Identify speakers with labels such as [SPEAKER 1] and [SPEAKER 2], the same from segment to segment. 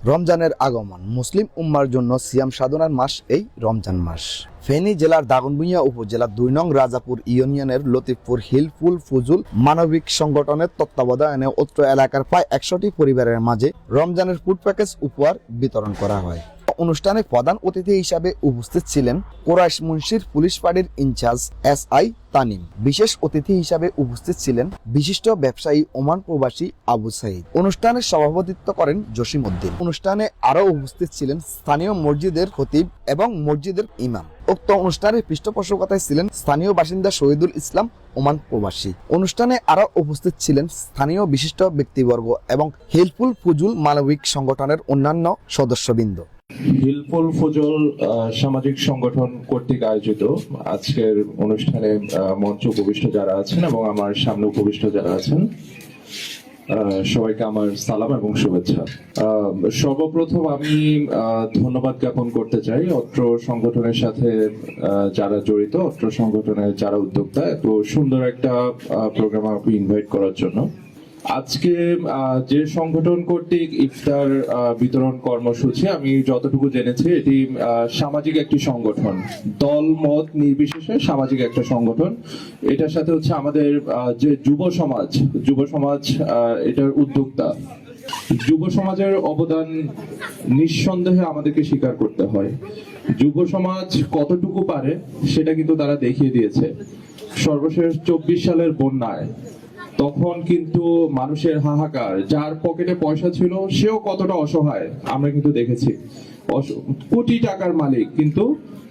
[SPEAKER 1] রমজানের আগমন মুসলিম উম্মার জন্য সিয়াম সাধনার মাস এই রমজান মাস। ফেনী জেলার দাগনভূঞা উপজেলার ২ নং রাজাপুর ইউনিয়নের লতিফপুর হিলফুল ফুজুল মানবিক সংগঠনের তত্ত্বাবধানে অত্র এলাকার প্রায় ১০০টি পরিবারের মাঝে রমজানের ফুড প্যাকেজ উপহার বিতরণ করা হয়। অনুষ্ঠানে প্রধান অতিথি হিসাবে উপস্থিত ছিলেন কোরাইশ মুন্সির পুলিশ ফাঁড়ির ইনচার্জ SI তানিম। বিশেষ অতিথি হিসাবে উপস্থিত ছিলেন বিশিষ্ট ব্যবসায়ী ওমান প্রবাসী আবু সাইদ। অনুষ্ঠানে সভাপতিত্ব করেন জসিম উদ্দিন। অনুষ্ঠানে আরও উপস্থিত ছিলেন স্থানীয় মসজিদের খতিব এবং মসজিদের ইমাম। উক্ত অনুষ্ঠানের পৃষ্ঠপোষকতায় ছিলেন স্থানীয় বাসিন্দা শহীদুল ইসলাম ওমান প্রবাসী। অনুষ্ঠানে আরও উপস্থিত ছিলেন স্থানীয় বিশিষ্ট ব্যক্তিবর্গ এবং হিলফুল ফুজুল মানবিক সংগঠনের অন্যান্য সদস্যবৃন্দ।
[SPEAKER 2] হিলফুল ফুজুল সামাজিক সংগঠন কর্তৃক আয়োজিত আজকের অনুষ্ঠানে মঞ্চ উপবিষ্ট যারা আছেন এবং আমার সামনে উপবিষ্ট যারা আছেন সবাইকে আমার সালাম এবং শুভেচ্ছা। সর্বপ্রথম আমি ধন্যবাদ জ্ঞাপন করতে চাই অত্র সংগঠনের সাথে যারা জড়িত, অত্র সংগঠনের যারা উদ্যোক্তা, এত সুন্দর একটা প্রোগ্রাম আমাকে ইনভাইট করার জন্য। আজকে যে সংগঠন কর্তৃক ইফতার বিতরণ কর্মসূচি, আমি যতটুকু জেনেছি এটি সামাজিক একটি সংগঠন, দল মত নির্বিশেষে সামাজিক একটা সংগঠন। এটার সাথে হচ্ছে আমাদের যে যুব সমাজ এটার উদ্যোক্তা। যুব সমাজের অবদান নিঃসন্দেহে আমাদেরকে স্বীকার করতে হয়। যুব সমাজ কতটুকু পারে সেটা কিন্তু তারা দেখিয়ে দিয়েছে। সর্বশেষ ২৪ সালের বন্যায় তখন কিন্তু মানুষের হাহাকার, যার পকেটে পয়সা ছিল সেও কতটা অসহায় আমরা কিন্তু দেখেছি। কোটি টাকার মালিক কিন্তু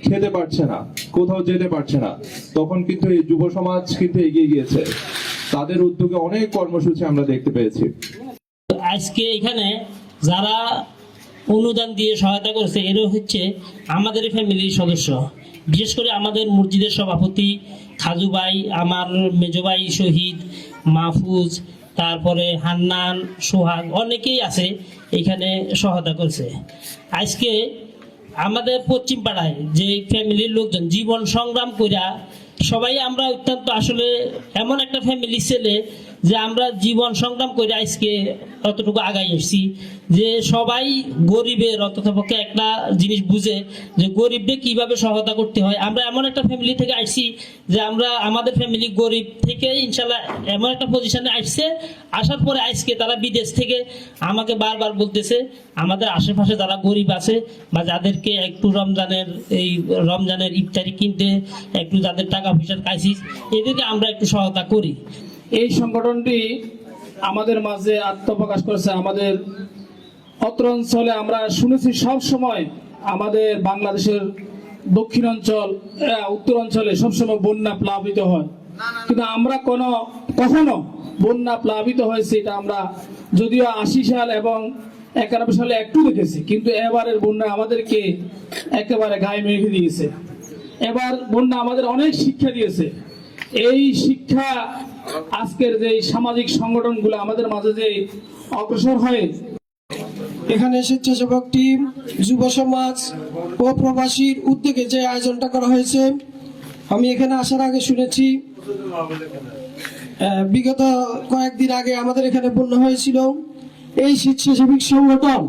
[SPEAKER 2] খেতে পারছে না, কোথাও যেতে পারছে না। তখন কিন্তু এই যুব সমাজ কিন্তু এগিয়ে গিয়েছে, তাদের উদ্যোগে অনেক কর্মসূচি আমরা দেখতে পেয়েছি।
[SPEAKER 3] আজকে এখানে যারা অনুদান দিয়ে সহায়তা করছে এরা হচ্ছে আমাদের ফ্যামিলির সদস্য। বিশেষ করে আমাদের মসজিদের সভাপতি খাজু ভাই, আমার মেজো ভাই শহীদ, মাহফুজ, তারপরে হান্নান, সোহাগ, অনেকেই আছে এখানে সহায়তা করছে। আজকে আমাদের পশ্চিম পাড়ায় যে ফ্যামিলির লোকজন জীবন সংগ্রাম কইরা সবাই আমরা অত্যন্ত আসলে এমন একটা ফ্যামিলির ছেলে যে আমরা জীবন সংগ্রাম করে আজকে অতটুকু আগাই এসেছি, যে সবাই গরিবের অন্ততপক্ষে একটা জিনিস বুঝে যে গরিবকে কিভাবে সহায়তা করতে হয়। আমরা এমন একটা ফ্যামিলি থেকে আসছি যে আমরা আমাদের ফ্যামিলি গরিব থেকে ইনশাল্লাহ এমন একটা পজিশনে আসছে। আসার পরে আজকে তারা বিদেশ থেকে আমাকে বারবার বলতেছে আমাদের আশেপাশে যারা গরিব আছে বা যাদেরকে একটু রমজানের ইফতারি কিনতে একটু যাদের টাকা পয়সার ক্রাইসিস, এদেরকে আমরা একটু সহায়তা করি।
[SPEAKER 4] এই সংগঠনটি আমাদের মাঝে আত্মপ্রকাশ করেছে। আমাদের অত্র অঞ্চলে আমরা শুনেছি সব সময় আমাদের বাংলাদেশের দক্ষিণ অঞ্চল, উত্তর অঞ্চলে সবসময় বন্যা প্লাবিত হয়, কিন্তু আমরা কখনো বন্যা প্লাবিত হয়েছে এটা আমরা যদিও ৮০ সাল এবং ৯১ সালে একটু দেখেছি, কিন্তু এবারের বন্যা আমাদেরকে একেবারে গায়ে মেখে দিয়েছে। এবার বন্যা আমাদের অনেক শিক্ষা দিয়েছে। এই শিক্ষা আজকের যে সামাজিক সংগঠনগুলো আমাদের মাঝে যে অগ্রসর হয়,
[SPEAKER 5] এখানে স্বেচ্ছাসেবক টিম, যুব সমাজ ও প্রবাসীর উদ্যোগে যে আয়োজনটা করা হয়েছে, আমি এখানে আসার আগে শুনেছি বিগত কয়েকদিন আগে আমাদের এখানে বন্যা হয়েছিল। এই স্বেচ্ছাসেবক সংগঠন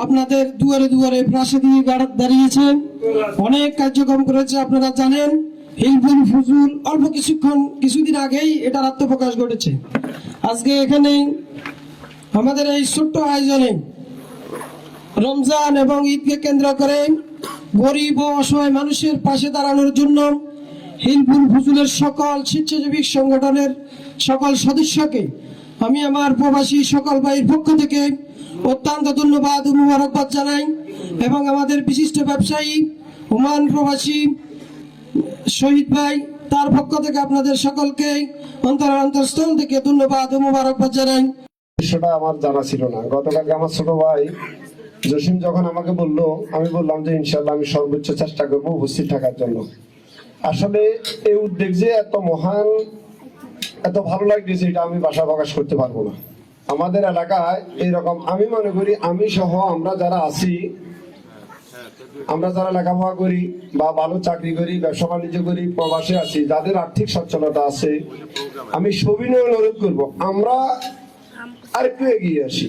[SPEAKER 5] আপনাদের দুয়ারে দুয়ারে প্রাসে দিয়ে দাঁড়িয়েছে, অনেক কার্যক্রম করেছে। আপনারা জানেন হিলফুল ফুজুল অল্প কিছুদিন আগেই এটার আত্মপ্রকাশ ঘটেছে। আজকে এখানে আমাদের এই ছোট্ট আয়োজনে রমজান এবং ঈদকে কেন্দ্র করে গরিব ও অসহায় মানুষের পাশে দাঁড়ানোর জন্য হিলফুল ফুজুলের সকল স্বেচ্ছাসেবী সংগঠনের সকল সদস্যকে আমি আমার প্রবাসী সকল ভাইয়ের পক্ষ থেকে অত্যন্ত ধন্যবাদ ও মুবারকবাদ জানাই, এবং আমাদের বিশিষ্ট ব্যবসায়ী ওমান প্রবাসী শহীদ ভাই, তার পক্ষ থেকে আপনাদের সকলকে অন্তরস্থল থেকে ধন্যবাদ ও মুবারকবাদ জানাই।
[SPEAKER 6] বিষয়টা আমার জানা ছিল না। গতকালকে আমার ছোট ভাই জসিম যখন আমাকে বললো, আমি বললাম যে ইনশাল্লাহ আমি সর্বোচ্চ চেষ্টা করবো উপস্থিত থাকার জন্য। আসলে এই উদ্যোগ যে এত মহান, এত ভালো লাগছে এটা আমি ভাষা প্রকাশ করতে পারবো না। আমাদের এলাকায় এইরকম আমি মনে করি, আমি সহ আমরা যারা আছি, আমরা যারা লেখাপড়া করি বা ভালো চাকরি করি, ব্যবসা বাণিজ্য করি, প্রবাসে আছি, যাদের আর্থিক সচ্ছলতা আছে, আমি সবিনয় অনুরোধ করবো আমরা আরেকটু এগিয়ে আসি।